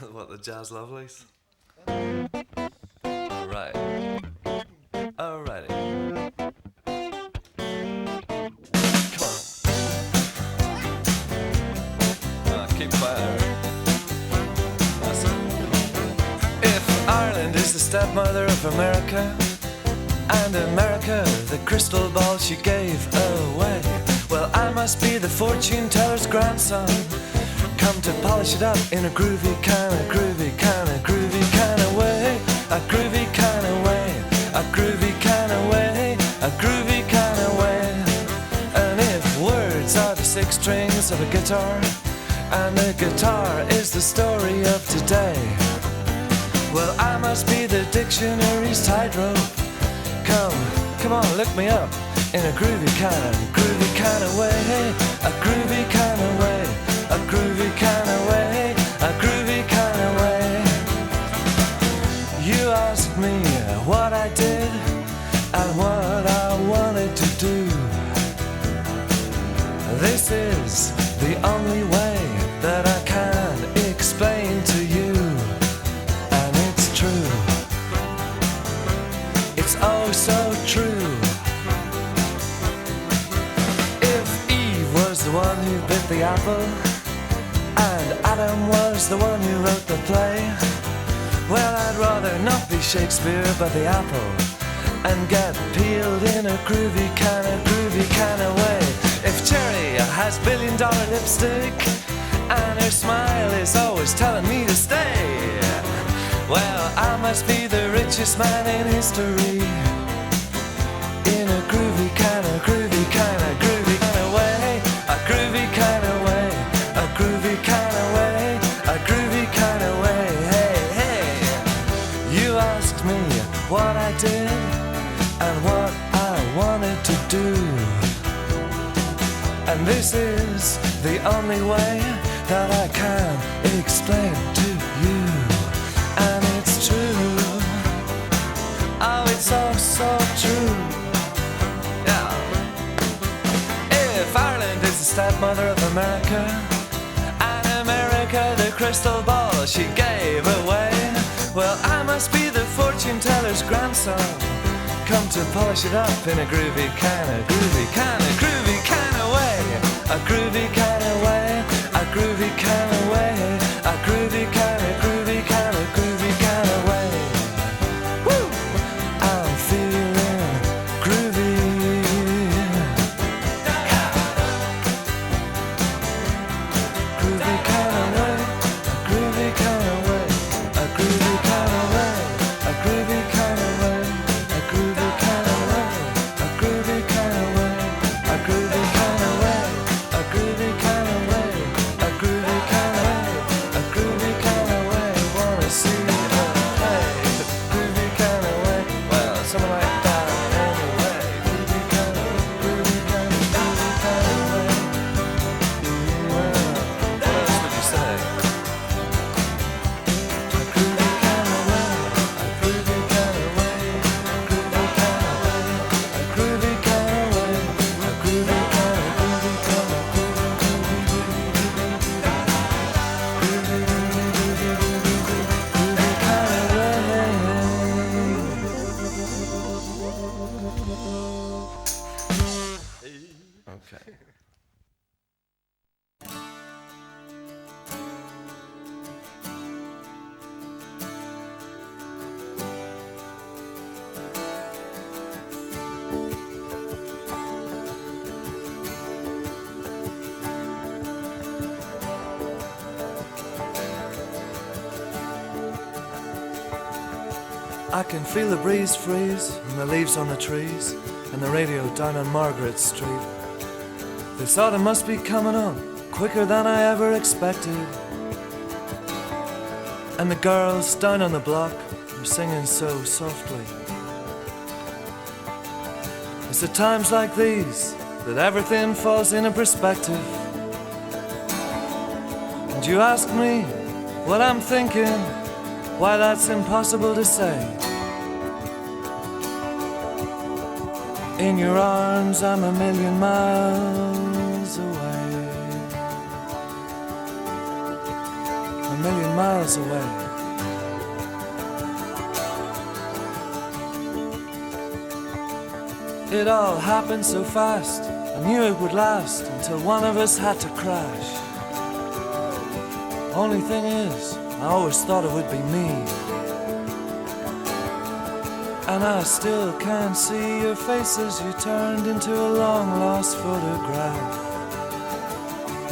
What, the Jazz Lovelies? Alright. Alrighty. Come on. Keep quiet. That's it. If Ireland is the stepmother of America, and America the crystal ball she gave away, well, I must be the fortune teller's grandson, come to polish it up in a groovy kind of way, a groovy kind of way, a groovy kind of way, a groovy kind of way. And if words are the six strings of a guitar, and the guitar is the story of today, well, I must be the dictionary's tightrope. Come on, look me up in a groovy kind of way, a groovy kind of way, a groovy kind of way, a groovy kind of way. You asked me what I did and what I wanted to do. This is the only way that I can explain to you, and it's true. It's oh so true. If Eve was the one who bit the apple, and Adam was the one who wrote the play, well, I'd rather not be Shakespeare but the apple, and get peeled in a groovy kind of way. If Cherry has $1 billion lipstick, and her smile is always telling me to stay, well, I must be the richest man in history, in a groovy kind of way, a groovy kind of way, a groovy kind of way, a groovy kind of way. Hey, hey, you asked me what I did and what I wanted to do, and this is the only way that I can explain to you, and it's true. Oh, it's so, so true. Yeah. If Ireland is the stepmother of America, and America the crystal ball she gave away, well, I must be the fortune teller's grandson, come to polish it up in a groovy kind of way, a groovy kind of way, a groovy kind of way, a groovy kind of way. Woo! I'm feeling groovy. Groovy kind of way, a groovy kind of way, a groovy kind of way, a groovy kind of way, a groovy kind of way, a groovy kind of way, a groovy kind of way, a groovy kind of way, a groovy kind of way, a groovy kind of way. Wanna see her play, groovy kind of way. Well, something like that anyway. Groovy kind of way. Well, what else would you say? A groovy kind of way, a groovy kind of way, a groovy kind of way, a groovy kind of way, a groovy kind of groovy kind of Okay. I can feel the breeze freeze and the leaves on the trees and the radio down on Margaret Street. This autumn must be coming on quicker than I ever expected. And the girls down on the block are singing so softly. It's at times like these that everything falls into perspective. And you ask me what I'm thinking, why, that's impossible to say. In your arms I'm a million miles away. million miles away. It all happened so fast, I knew it would last until one of us had to crash. Only thing is, I always thought it would be me. And I still can't see your face as you turned into a long-lost photograph.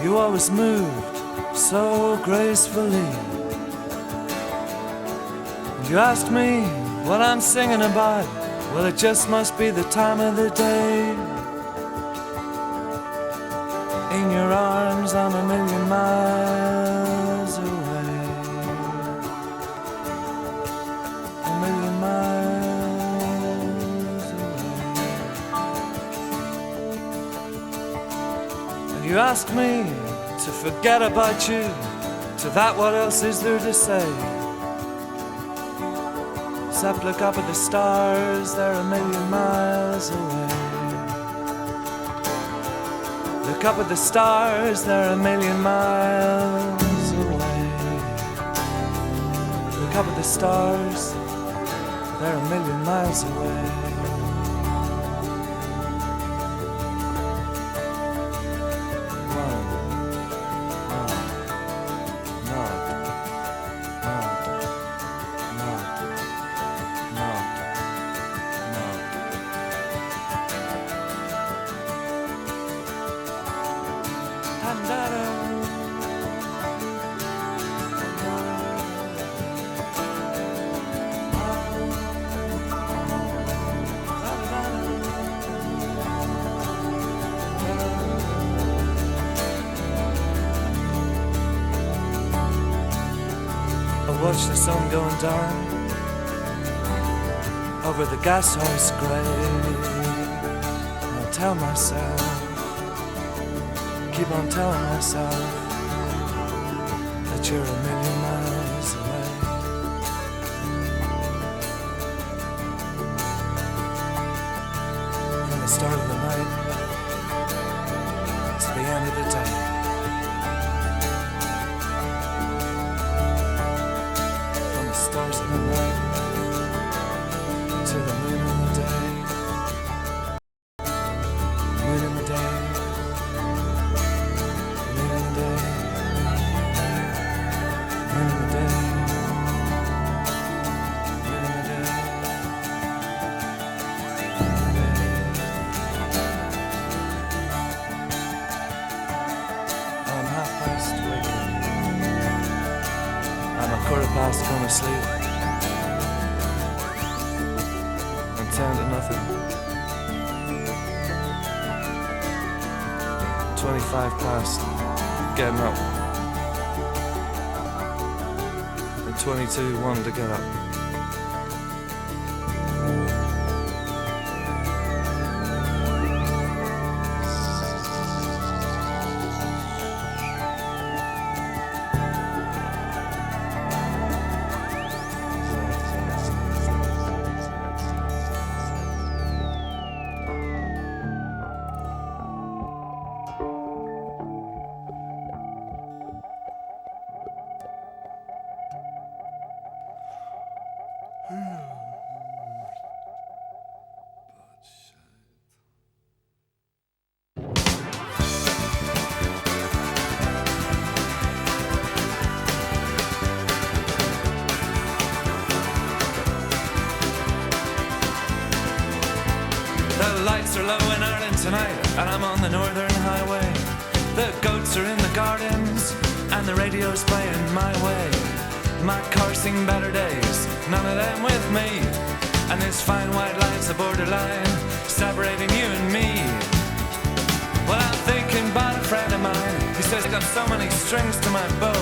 You always moved so gracefully. And you asked me what I'm singing about. Well, it just must be the time of the day. In your arms, I'm a million miles away. A million miles away. And you asked me to forget about you. To that, what else is there to say? Except look up at the stars, they're a million miles away. Look up at the stars, they're a million miles away. Look up at the stars, they're a million miles away. Watch the sun going down over the gas house grave. I'll tell myself, keep on telling myself that you're a million miles away. From the start of the night to the end of the day. Stars in the night to the moon in the day. Moon in the day. Moon in the day. Moon in the day. Moon in the day. I'm half past waking. I'm a quarter past going to sleep. And 10 to nothing. 25 past getting up. And 22 wanting to get up. The lights are low in Ireland tonight, and I'm on the Northern Highway. The goats are in the gardens, and the radio's playing my way. My car's seen better days, none of them with me. And this fine white line's a borderline, separating you and me. Well, I'm thinking about a friend of mine, he says I got so many strings to my bow.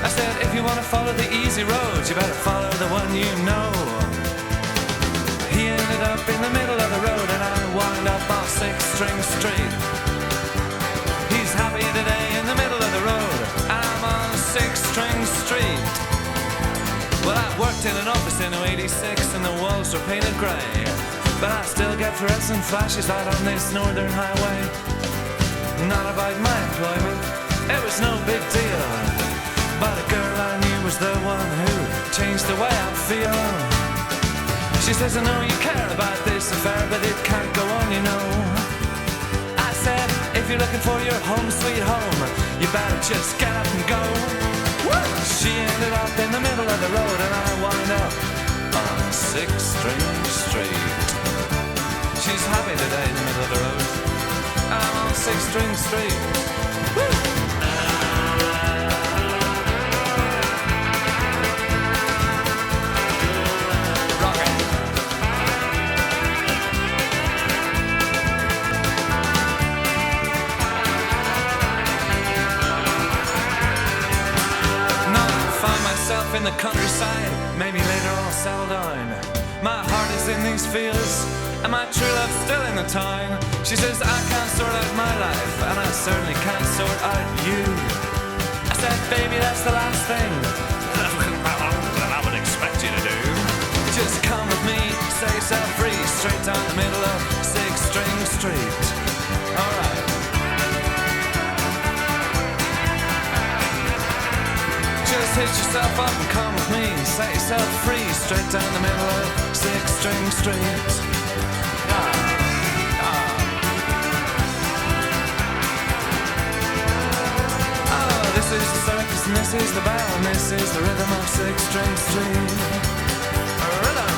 I said, if you want to follow the easy road, you better follow the one you know. He ended up in the middle of the road, and I wound up off 6th String Street. He's happy today in the middle of the road, and I'm on 6th String Street. Well, I worked in an office in 86, and the walls were painted grey, but I still get fluorescent flashes out on this Northern Highway. Not about my employment, it was no big deal, but a girl I was the one who changed the way I feel. She says, I know you care about this affair, but it can't go on, you know. I said, if you're looking for your home sweet home, you better just get up and go. Woo! She ended up in the middle of the road, and I wound up on 6th Street. She's happy today in the middle of the road. I'm on 6th Street. Woo! In the countryside, maybe later I'll settle down. My heart is in these fields, and my true love's still in the town. She says I can't sort out my life, and I certainly can't sort out you. I said, baby, that's the last thing that I would expect you to do. Just come with me, set yourself free, straight down the middle of 6th Street. Alright. Just hitch yourself up and come with me. Set yourself free, straight down the middle of 6th Street. Oh, this is the circus and this is the bell and this is the rhythm of 6th Street. Rhythm.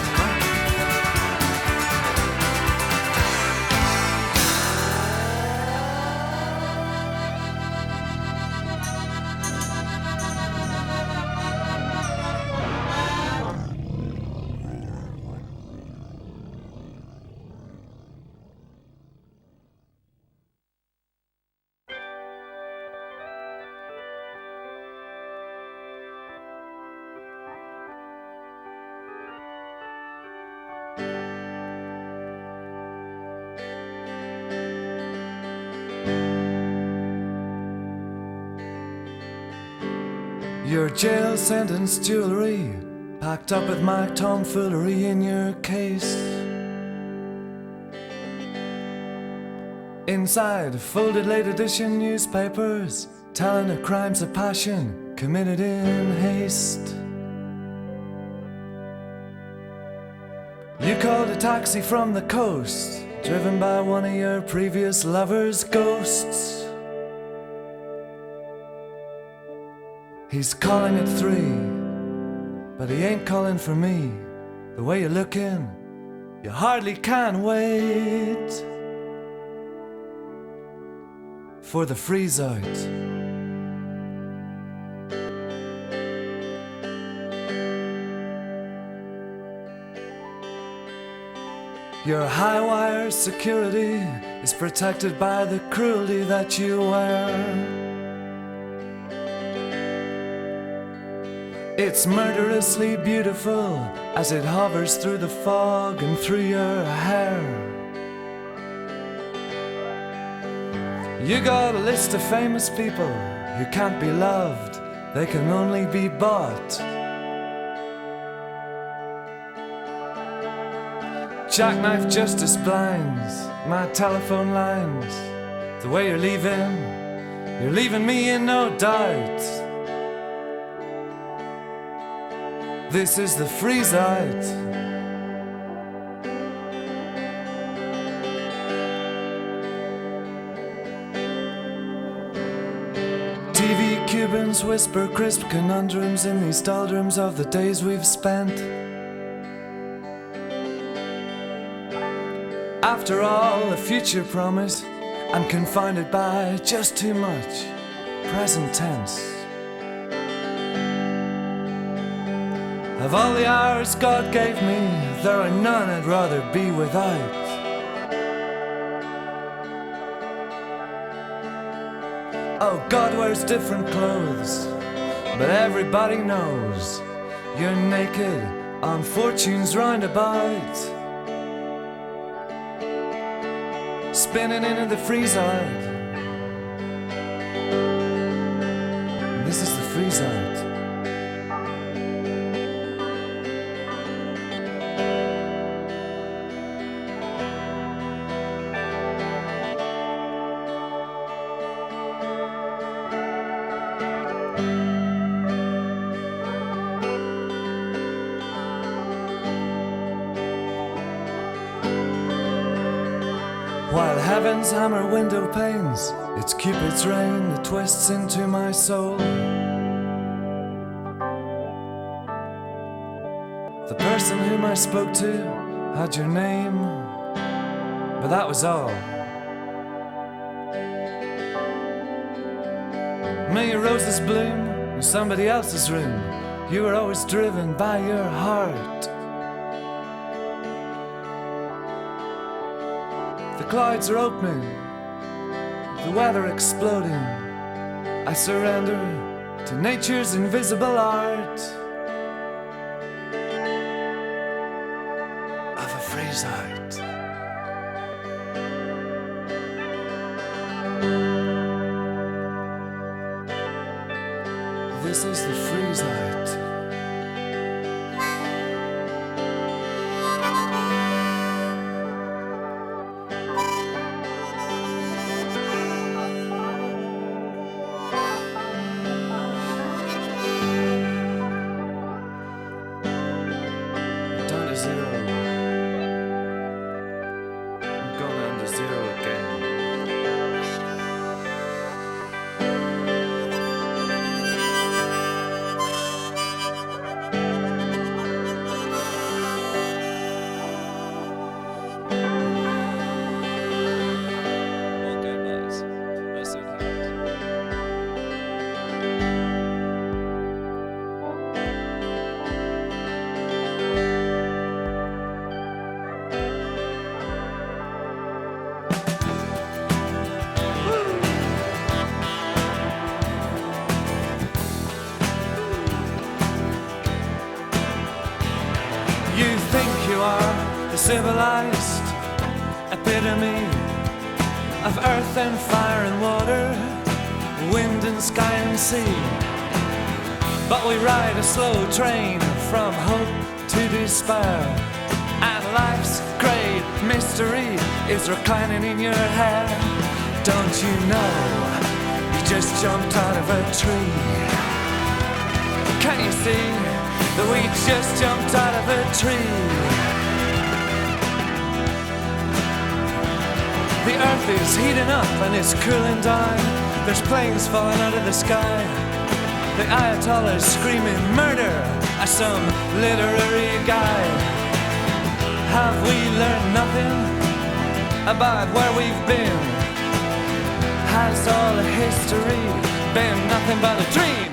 Your jail sentence jewelry, packed up with my tomfoolery in your case. Inside folded late edition newspapers, telling of crimes of passion committed in haste. You called a taxi from the coast, driven by one of your previous lover's ghosts. He's calling at 3, but he ain't calling for me. The way you're looking, you hardly can wait for the freeze out. Your high wire security is protected by the cruelty that you wear. It's murderously beautiful as it hovers through the fog and through your hair. You got a list of famous people who can't be loved, they can only be bought. Jackknife justice blinds my telephone lines. The way you're leaving me in no doubt. This is the freeze out. TV Cubans whisper crisp conundrums in these doldrums of the days we've spent. After all, the future promise, I'm confounded by just too much present tense. Of all the hours God gave me, there are none I'd rather be without. Oh, God wears different clothes, but everybody knows you're naked on fortune's roundabout. Spinning into the freeze out. This is the freeze out. heavens hammer window panes. It's Cupid's rain that twists into my soul. The person whom I spoke to had your name, but that was all. May your roses bloom in somebody else's room. You were always driven by your heart. The clouds are opening, the weather exploding. I surrender to nature's invisible art of a freeze out. This is the freeze out. Down to zero. I'm going down to zero again. You think you are the civilized epitome of earth and fire and water, wind and sky and sea. But we ride a slow train from hope to despair, and life's great mystery is reclining in your hair. Don't you know you just jumped out of a tree? Can't you see that we just jumped out of a tree? The earth is heating up and it's cooling down. There's planes falling out of the sky. The Ayatollah is screaming murder at some literary guy. Have we learned nothing about where we've been? Has all the history been nothing but a dream?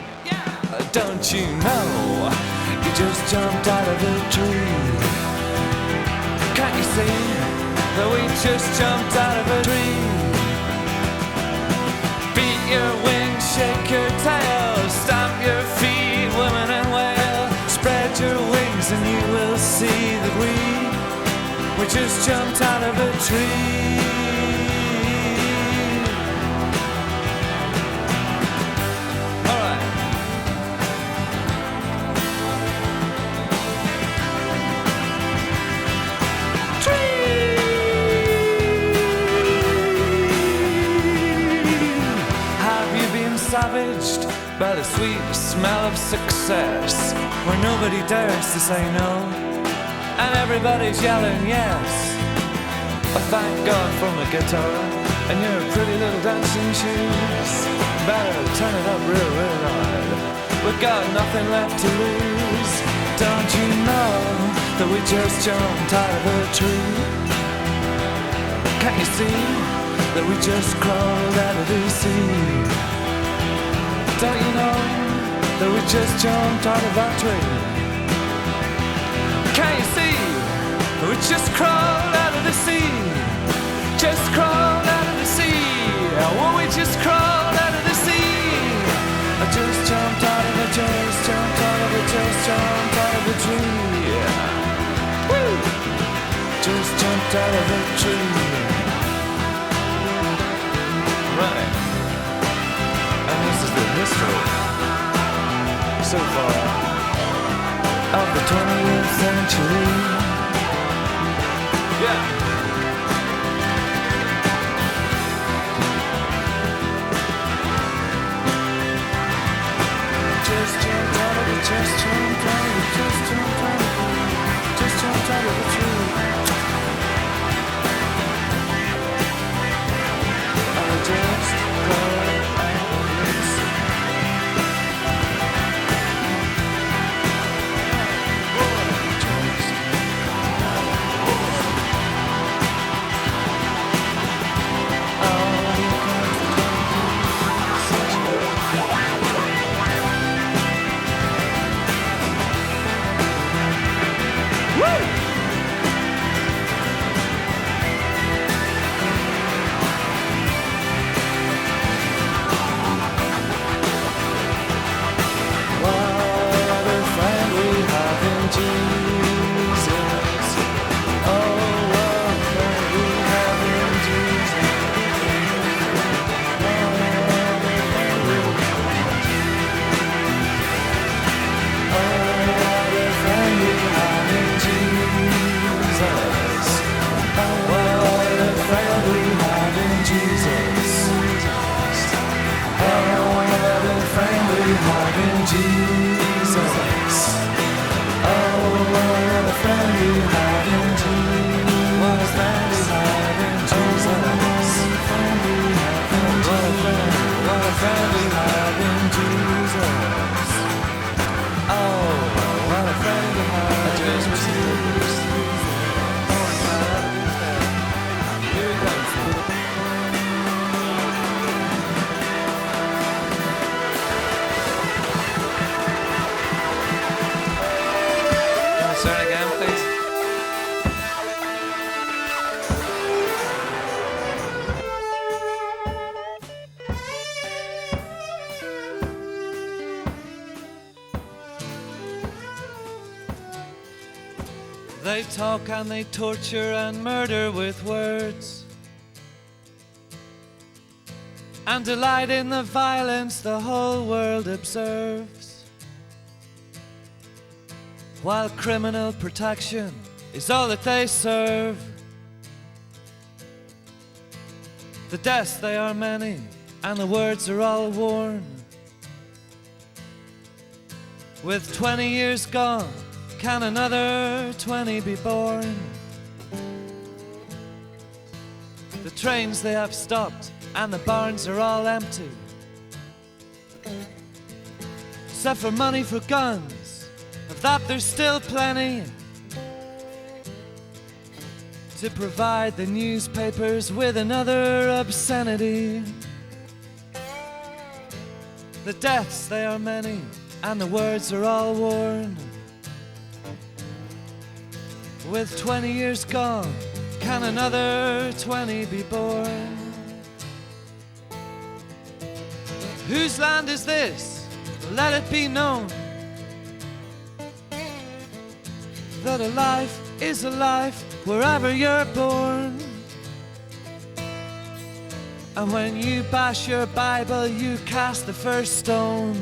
Don't you know you just jumped out of a tree? Can't you see that we just jumped out of a tree? Beat your wings, shake your tail, stamp your feet, women and wail. Spread your wings and you will see that we just jumped out of a tree. Savaged by the sweet smell of success, where nobody dares to say no, and everybody's yelling yes. Oh, thank God for my guitar and your pretty little dancing shoes. Better turn it up real, real loud. We've got nothing left to lose. Don't you know that we just jumped out of a tree? Can't you see that we just crawled out of the sea? Don't you know that we just jumped out of that tree? Can't you see that we just crawled out of the sea? Just crawled out of the sea. Well, we just crawled out of the sea. I just jumped out of a, just jumped out of a, just jumped out of a tree. Woo! Just jumped out of a tree. Right. And this is the history, so far, of the 20th century. Yeah. Just jumped out of it, just jumped out of it, just jumped out of it, just jumped out of the tree. Jesus. Oh, what a friend we have in Jesus. What a friend we have in Jesus. What a friend we have in Jesus. Oh, what a friend we have in Jesus. Here he comes. Start again, please. They talk and they torture and murder with words, and delight in the violence the whole world observes, while criminal protection is all that they serve. The deaths they are many, and the words are all worn. With 20 years gone, can another 20 be born? The trains they have stopped, and the barns are all empty, except for money for guns. Of that there's still plenty to provide the newspapers with another obscenity. The deaths they are many, and the words are all worn. With 20 years gone, can another 20 be born? Whose land is this? Let it be known that a life is a life wherever you're born. And when you bash your Bible, you cast the first stone.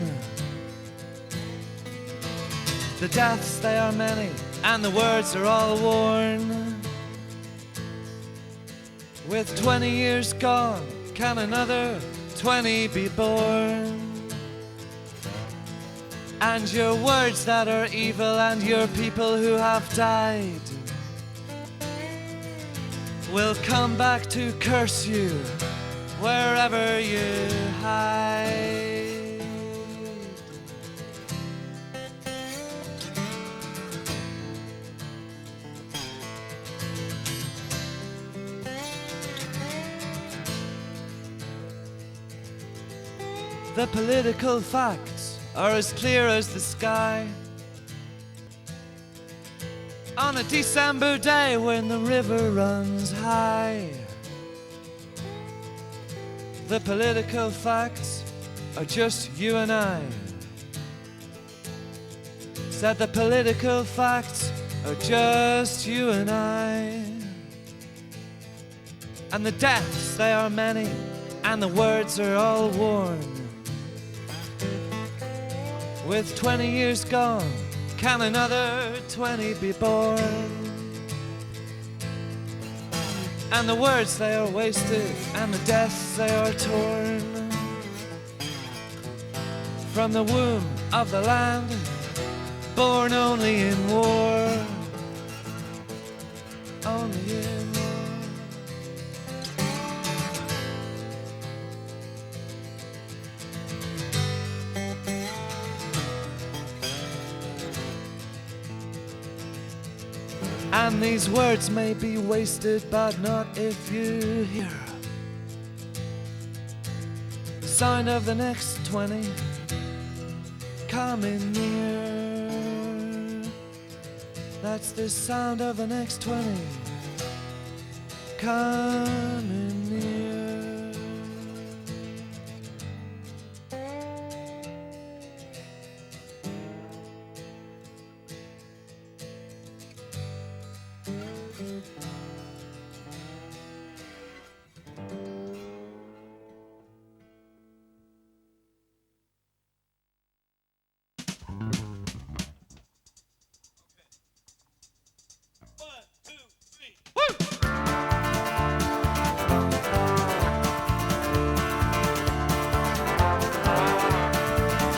The deaths they are many, and the words are all worn. With 20 years gone, can another 20 be born? And your words that are evil and your people who have died will come back to curse you wherever you hide. The political facts are as clear as the sky on a December day when the river runs high. The political facts are just you and I. Said the political facts are just you and I. And the deaths, they are many, and the words are all worn. With 20 years gone, can another 20 be born? And the words they are wasted, and the deaths they are torn. From the womb of the land, born only in war. Only in war. And these words may be wasted, but not if you hear the sound of the next 20 coming near. That's the sound of the next 20 coming near.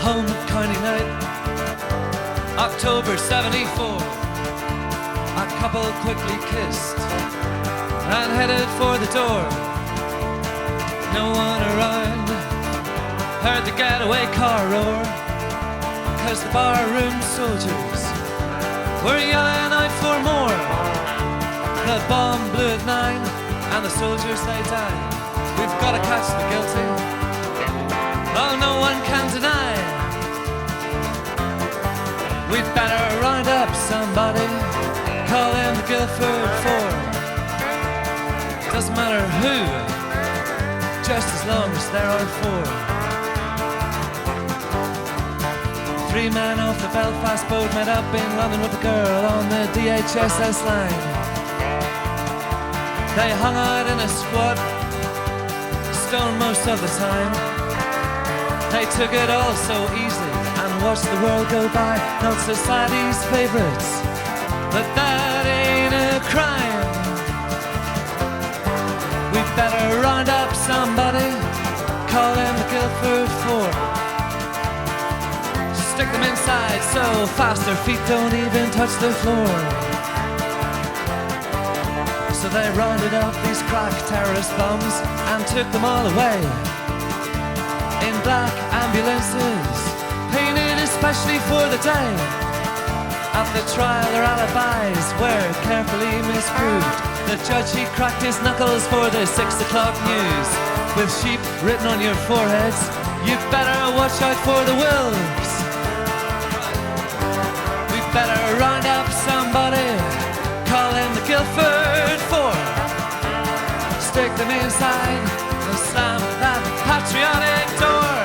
home at County Night, October 74. A couple quickly kissed and headed for the door. No one around, heard the getaway car roar, 'cause the barroom soldiers were yelling out for more. The bomb blew at 9 and the soldiers lay down. We've got to catch the guilty, oh no one can deny. We'd better round up somebody, call in the Guildford Four. Doesn't matter who, just as long as there are 4. 3 men off the Belfast boat met up in London with a girl on the DHSS line. They hung out in a squad, stoned most of the time. They took it all so easy and watched the world go by. Not society's favorites, but that ain't a crime. We better round up somebody, call in the Guildford Four. Stick them inside so fast their feet don't even touch the floor. So they rounded up these crack terrorist bums and took them all away in black ambulances, painted especially for the day. At the trial their alibis were carefully misproved. The judge, he cracked his knuckles for the 6 o'clock news. With sheep written on your foreheads, you'd better watch out for the wolves. We'd better round up somebody, call in the Guildford Four. Stick them inside and slam that patriotic door.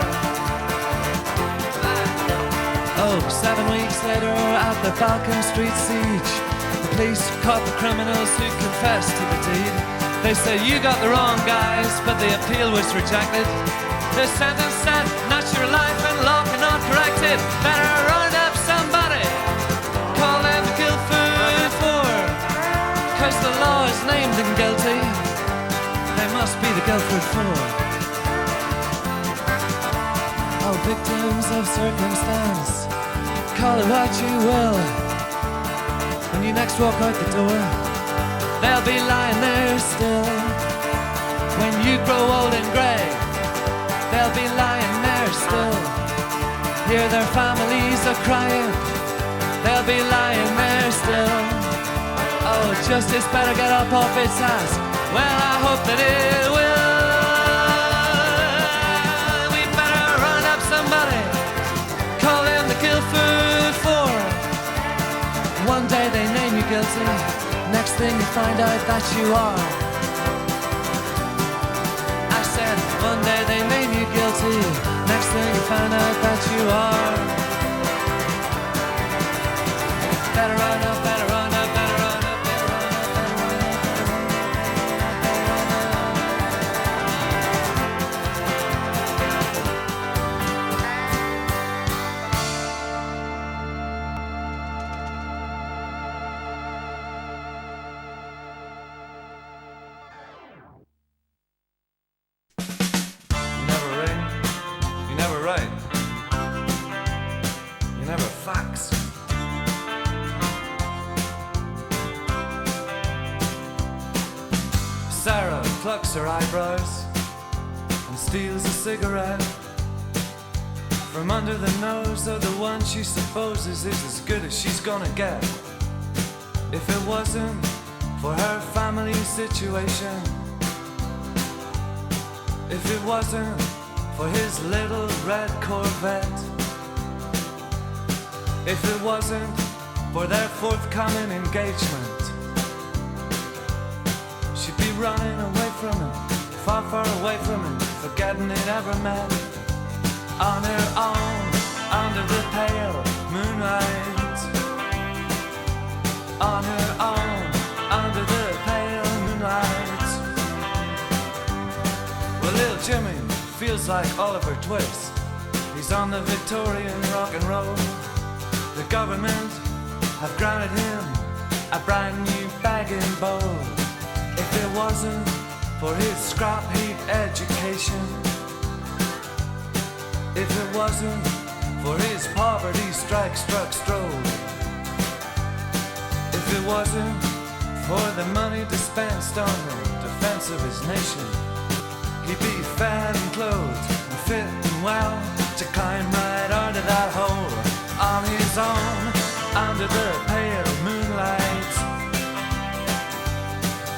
Oh, 7 weeks later at the Balcombe Street siege, the police caught the criminals who confessed to the deed. They say you got the wrong guys, but the appeal was rejected. The sentence said natural life and law cannot correct it. Better round up somebody, call them the Guildford Four. 'Cause the law has named them guilty, they must be the Guildford Four. Oh, victims of circumstance, call it what you will. When you next walk out the door, they'll be lying there still. When you grow old and grey, they'll be lying there still. Hear their families are crying, they'll be lying there still. Oh, justice better get up off its ass. Well, I hope that it will. We better round up somebody, call them the Guildford Four. One day they name you guilty, next thing you find out that you are. I said, one day they name you guilty, next thing you find out that you are. Better run up, better run up, better run up, better run up, better run up, better run up. Sarah plucks her eyebrows and steals a cigarette from under the nose of the one she supposes is as good as she's gonna get. If it wasn't for her family situation, if it wasn't for his little red Corvette, if it wasn't for their forthcoming engagement, she'd be running away from him, far, far away from him, forgetting it ever met. On her own, under the pale moonlight. On her own, under the pale moonlight. Well, little Jimmy feels like Oliver Twist. He's on the Victorian rock and roll. The government have granted him a brand new bagging bowl. If it wasn't for his scrap heap education, if it wasn't for his poverty-struck stroll. If it wasn't for the money dispensed on the defense of his nation, he'd be fed and clothed and fit and well to climb right under that hole on his own, under the pale moonlight.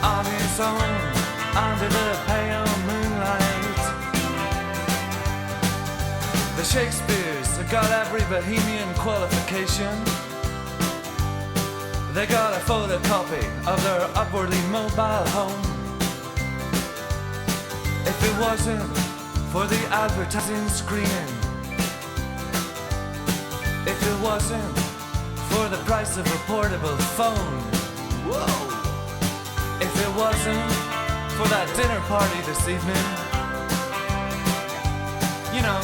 On his own, under the pale moonlight. The Shakespeares have got every bohemian qualification. They got a photocopy of their upwardly mobile home. If it wasn't for the advertising screening, if it wasn't for the price of a portable phone, whoa! If it wasn't for that dinner party this evening, you know,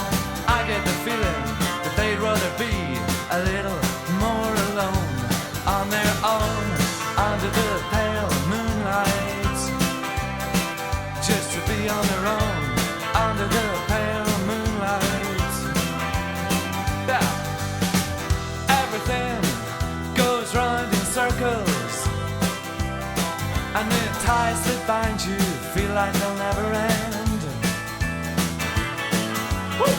I get the feeling that they'd rather be a little more alone, on their own, under the pale moonlight. Just to be on their own, under the pale moonlight. Yeah. Everything goes round in circles, and the ties that bind you feel like they'll never end. Woo!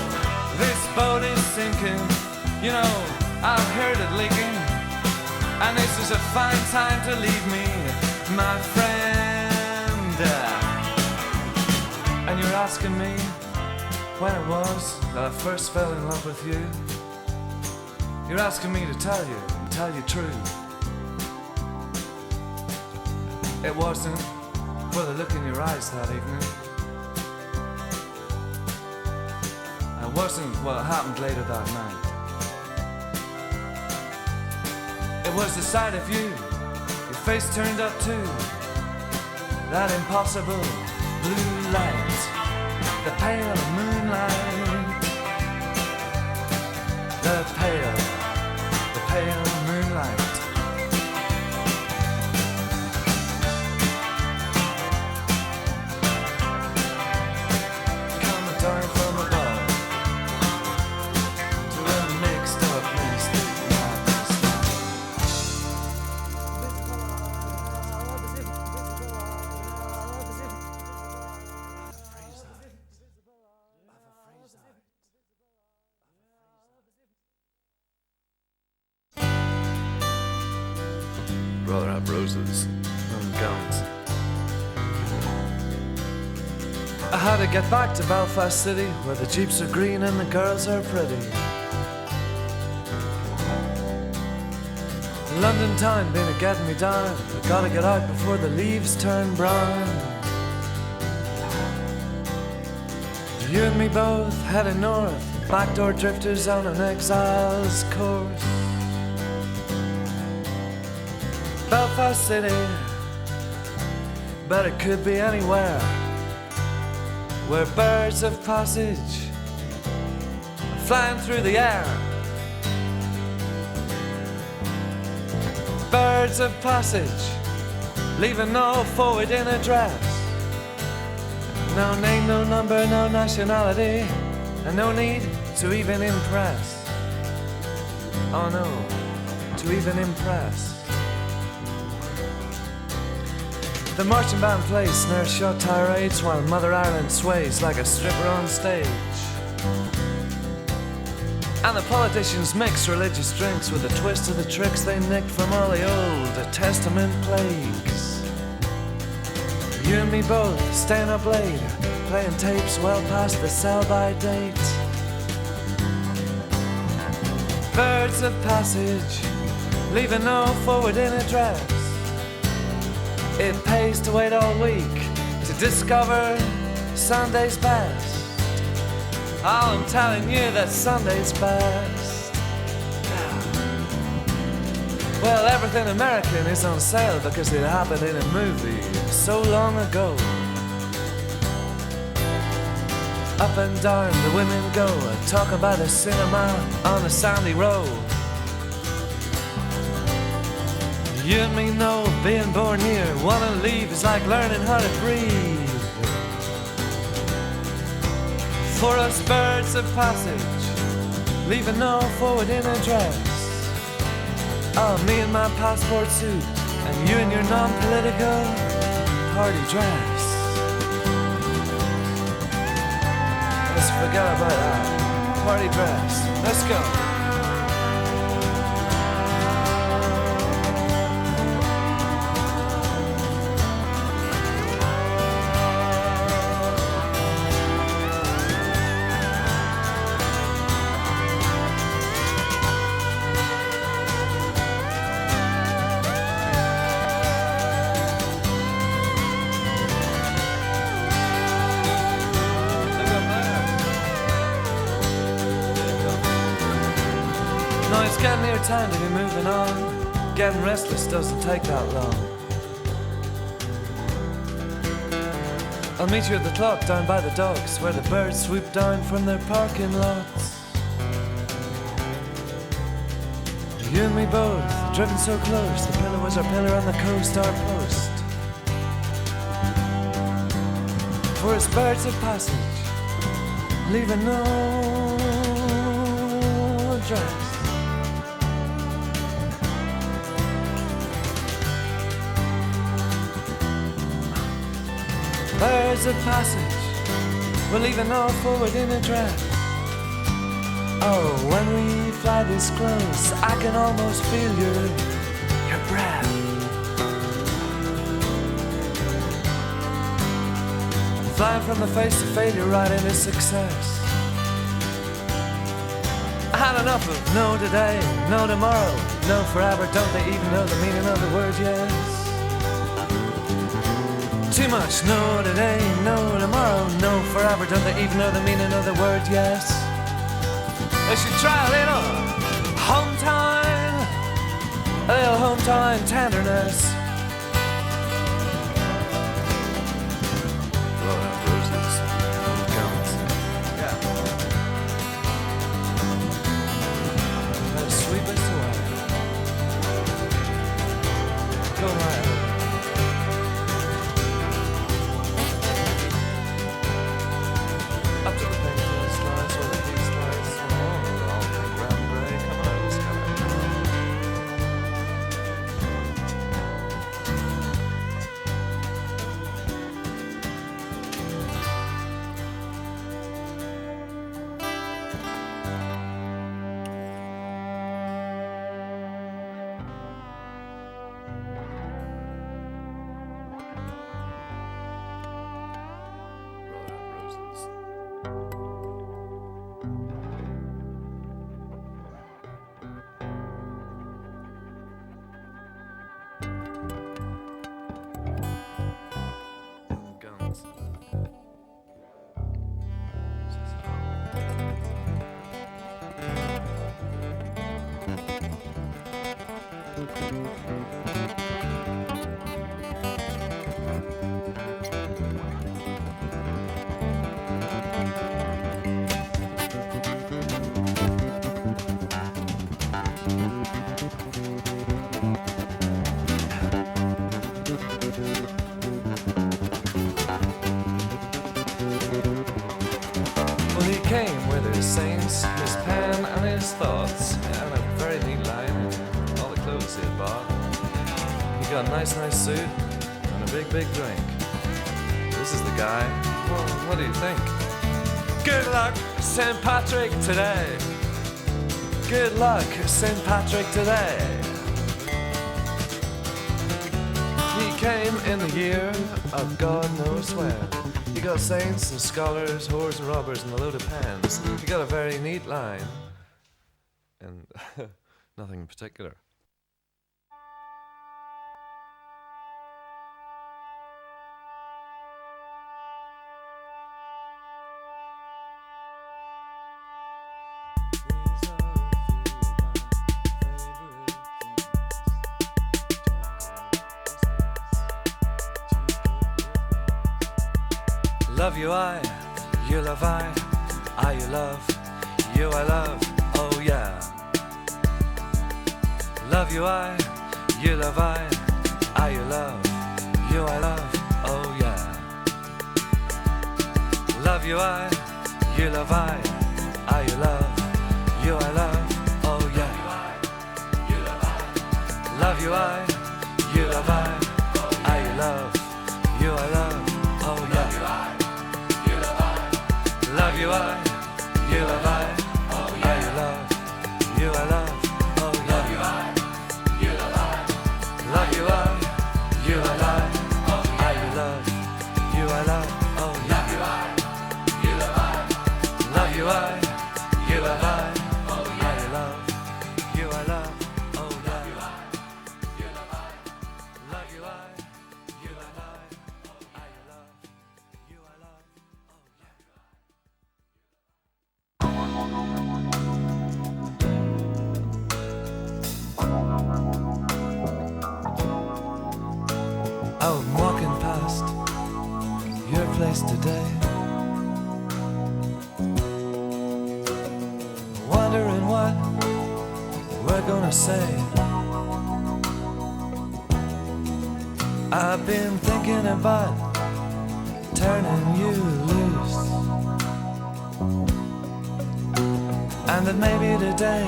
This boat is sinking, you know, I've heard it leaking, and this is a fine time to leave me, my friend. And you're asking me when it was that I first fell in love with you. You're asking me to tell you true. It wasn't for the look in your eyes that evening. It wasn't what happened later that night. It was the sight of you, your face turned up to that impossible blue light, the pale moonlight, the pale moonlight. Down from above to a mixed up place that rather have roses than guns. I had to get back to Belfast City, where the jeeps are green and the girls are pretty. London town been a getting me down. I gotta get out before the leaves turn brown. You and me both heading north, backdoor drifters on an exile's course. Belfast City, but it could be anywhere, where birds of passage are flying through the air. Birds of passage, leaving no forward in address. No name, no number, no nationality, and no need to even impress. Oh no, to even impress. The marching band plays snare-shot tirades while Mother Ireland sways like a stripper on stage. And the politicians mix religious drinks with a twist of the tricks they nicked from all the Old Testament plagues. You and me both staying up late, playing tapes well past the sell-by date. Birds of passage, leaving no forward in address. It pays to wait all week to discover Sunday's best. Oh, I'm telling you that Sunday's best. Well, everything American is on sale because it happened in a movie so long ago. Up and down the women go, talk about a cinema on a sandy road. You and me know being born here, wanna leave is like learning how to breathe. For us birds of passage, leaving no forwarding address. Oh, me in my passport suit, and you in your non-political party dress. Let's forget about that. Party dress. Let's go. No, it's getting near time to be moving on. Getting restless doesn't take that long. I'll meet you at the clock down by the docks, where the birds swoop down from their parking lots. You and me both, driven so close, the pillar was our pillar on the coast, our post. For it's birds of passage, leaving no address. Birds of passage, we're leaving no forwarding address. Oh, when we fly this close, I can almost feel your breath. Flying from the face of failure right into success. I had enough of no today, no tomorrow, no forever. Don't they even know the meaning of the word yes? Too much no today, no tomorrow, no forever. Don't they even know the meaning of the word yes? They should try a little home time, a little home time tenderness. Blow out roses, guns. Yeah. Let it sweep us away. Go right. Came with his saints, his pen and his thoughts, and a very neat line in all the clothes he had bought. He got a nice suit and a big drink. This is the guy. Well, what do you think? Good luck, St. Patrick today. Good luck, St. Patrick today. He came in the year of God knows when. You got saints and scholars, whores and robbers, and a load of pens. You got a very neat line. And nothing in particular. Love you you love I you love, you I love, oh yeah. Love you you love I you love, you I love, oh yeah. Love you you love I you love, you I love, oh yeah. Love you I, you love I love, you I love, oh yeah. Love you I, you love I love, you I love, oh yeah. Love you I, you love I love, you I love, oh yeah. Love you I, you love I love, you I love, oh yeah. Love you I, you love I love, you I love, oh yeah. I'm walking past your place today, wondering what we're gonna say. I've been thinking about turning you loose, and that maybe today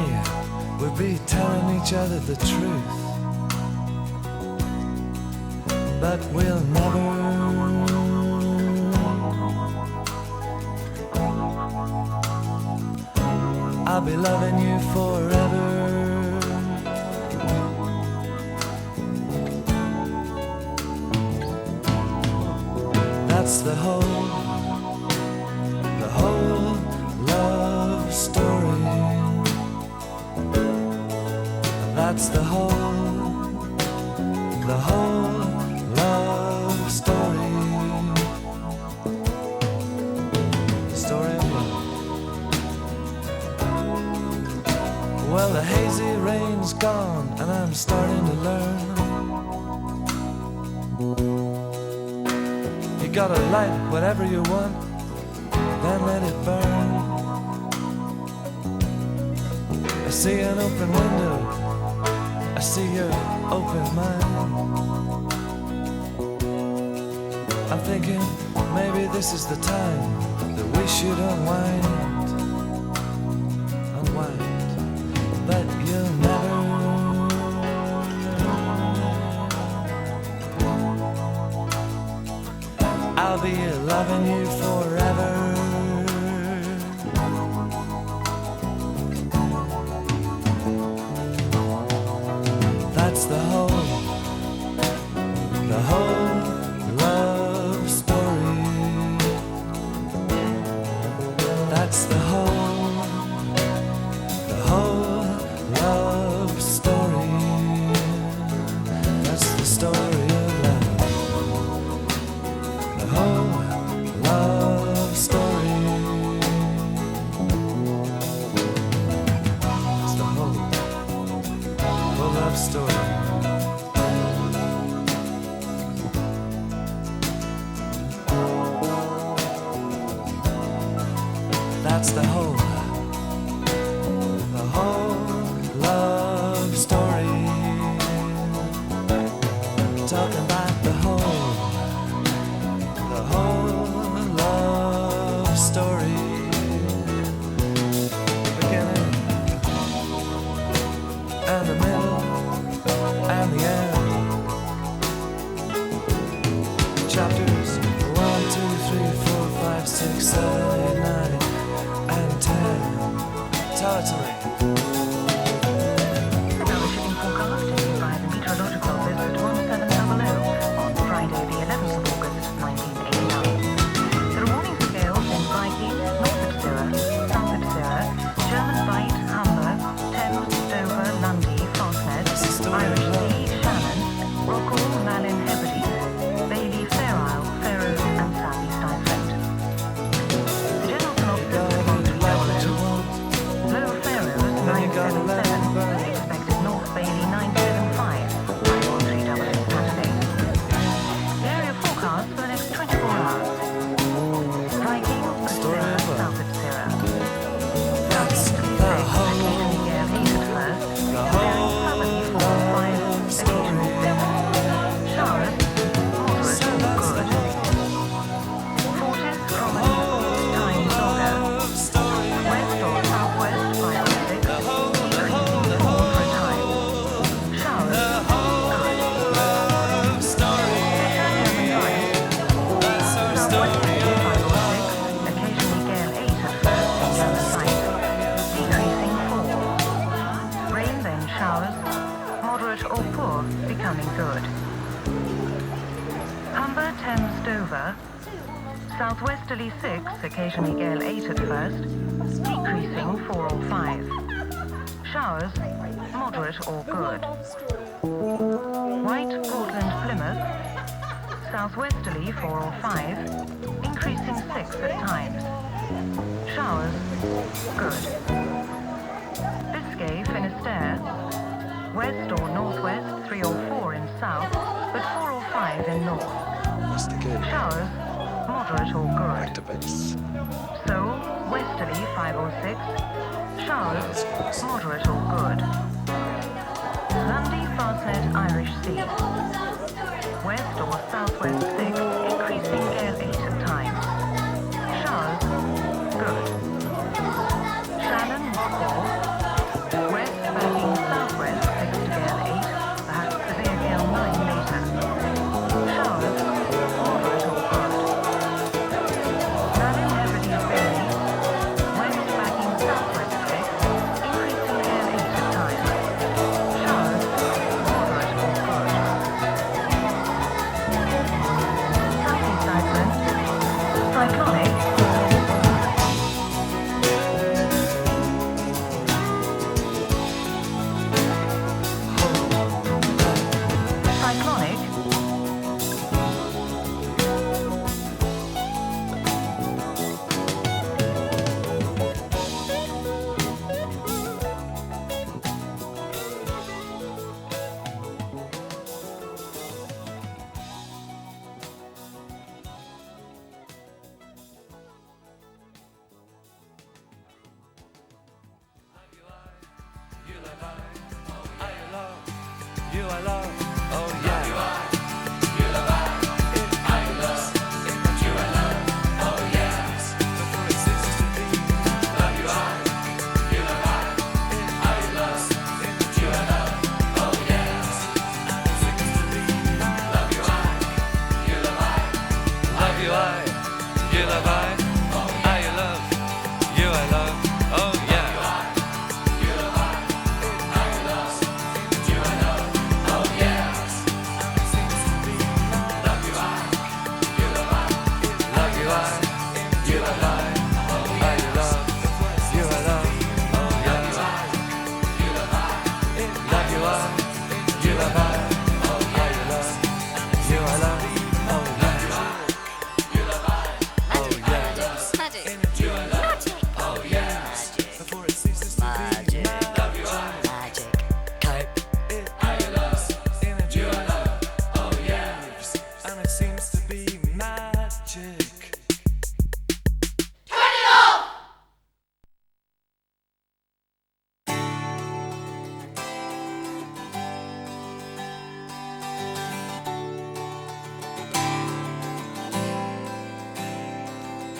we'll be telling each other the truth, but we'll never. I'll be loving you forever. That's the whole love story. That's the whole love story. Story of love. Well, the hazy rain's gone and I'm starting to learn. You gotta light whatever you want, then let it burn. I see an open window, I see your open mind. I'm thinking maybe this is the time that we should unwind. But you'll never. I'll be loving you forever. That's the whole love story. That's the whole love story. That's the story of love. The whole love story. It's the whole love story. That's the whole love story. Talking about the whole love story. The beginning and the middle and the end. Chapters 1, 2, 3, 4, 5, 6, 7, 8, 9 and 10. Tell it to me. over. Southwesterly 6, occasionally gale 8 at first, decreasing 4 or 5. Showers, moderate or good. White Portland Plymouth, southwesterly 4 or 5, increasing 6 at times. Showers, good. Biscay Finisterre, west or northwest 3 or 4 in south, but 4 or 5 in north. Showers, moderate or good. Back to base. Seoul, westerly 5 or 6, showers, moderate or good. Lundy Fastnet Irish Sea, west or southwest 6, increasing gale 8 at times. Showers, good. Shannon Rockall, west backing southwest 6 to gale 8, perhaps severe gale 9 later. Showers, moderate or good. Nalin Hebrides Bay, west backing southwest 6, increasing gale 8 at times. Showers, moderate or good. Southeast Iceland, cyclonic. Cyclonic. You I love, oh yeah.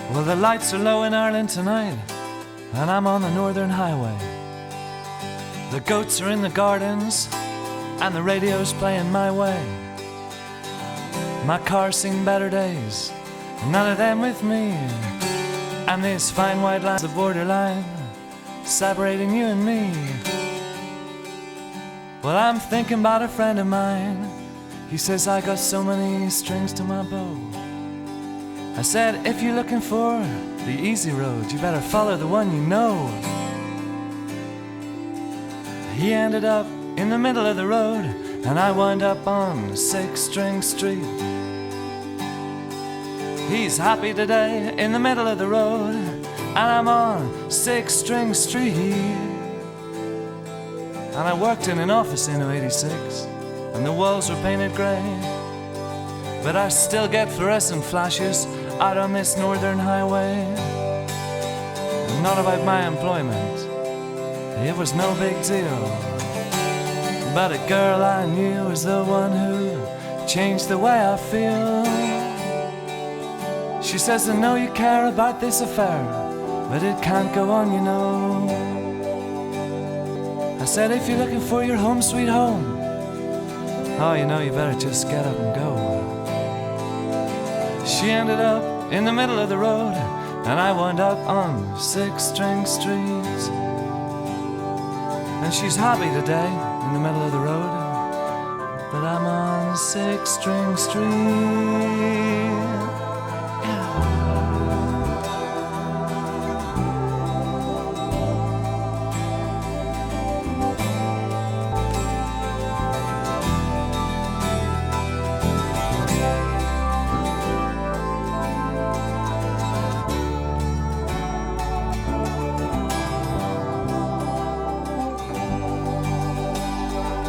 Well, the lights are low in Ireland tonight, and I'm on the Northern Highway. The goats are in the gardens, and the radio's playing my way. My car's seen better days, and none of them with me. And these fine white lines, the borderline, separating you and me. Well, I'm thinking about a friend of mine. He says I got so many strings to my bow. I said, if you're looking for the easy road, you better follow the one you know. He ended up in the middle of the road, and I wound up on 6-string street. He's happy today in the middle of the road, and I'm on 6-string street. And I worked in an office in 86, and the walls were painted grey, but I still get fluorescent flashes out on this northern highway. Not about my employment, it was no big deal, but a girl I knew was the one who changed the way I feel. She says, I know you care about this affair, but it can't go on, you know. I said, if you're looking for your home sweet home, oh, you know, you better just get up and go. She ended up in the middle of the road, and I wound up on 6-string street. And she's happy today in the middle of the road, that I'm on 6th Street.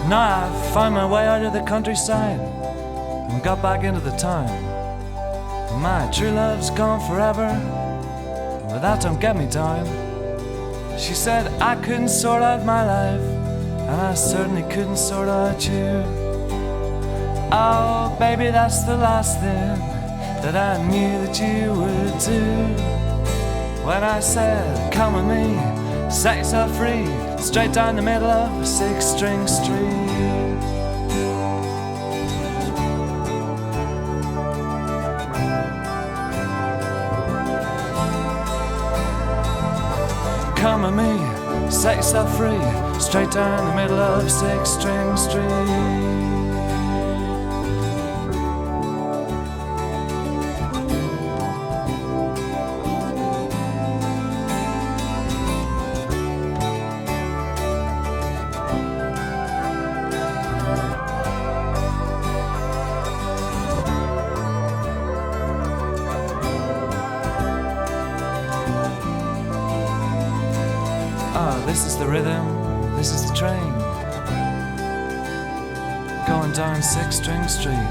Now I found my way out of the countryside and got back into the town. My true love's gone forever, but that don't get me down. She said I couldn't sort out my life, and I certainly couldn't sort out you. Oh, baby, that's the last thing that I knew that you would do. When I said, come with me, set yourself free, straight down the middle of 6th Street. Come with me, set yourself free, straight down the middle of 6th Street. This is the rhythm, this is the train, going down 6th Street.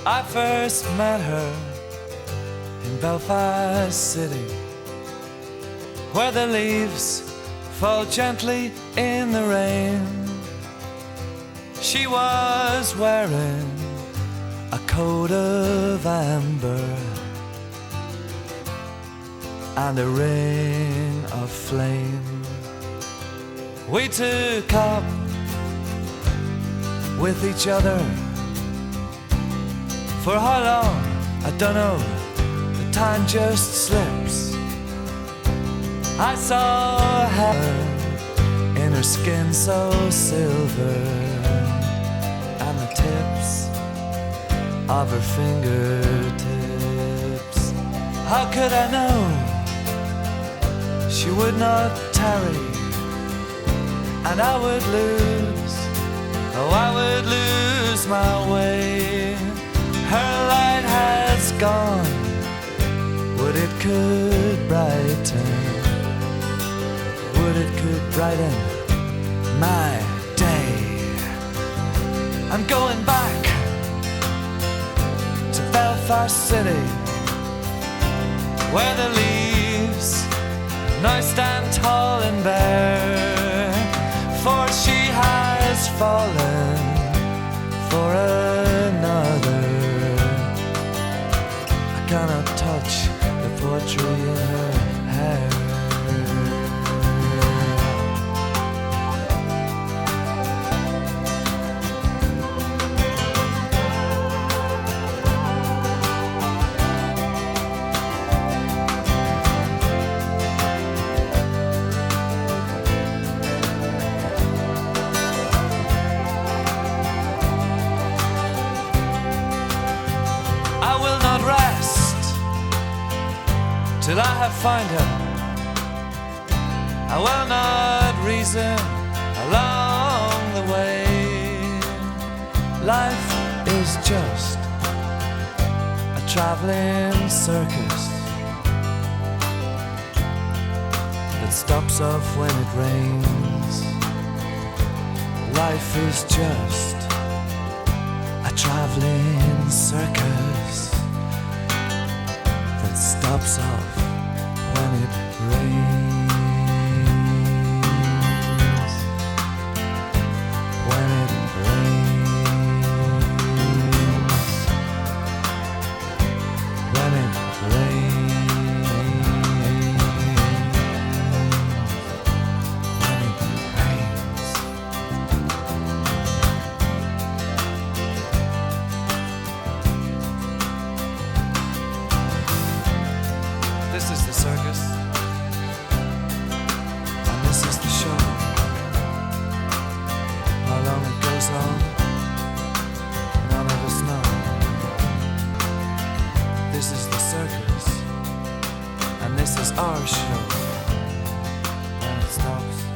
I first met her in Belfast City, where the leaves fall gently in the rain. She was wearing a coat of amber and a ring of flame. We took up with each other. For how long, I don't know, the time just slips. I saw her in her skin so silver, and the tips of her fingertips. How could I know she would not tarry, and I would lose, oh I would lose my way. Her light has gone, would it could brighten, would it could brighten my day. I'm going back to Belfast City, where the leaves now stand tall and bare, for she has fallen for another. I cannot touch the poetry in her hair. find her. I will not reason along the way. Life is just a traveling circus that stops off when it rains. Life is just a traveling circus that stops off when it rains. When it rains. When it rains. When it rains. This is the circus, and this is the show. How long it goes on, none of us know. This is the circus, and this is our show. And it stops.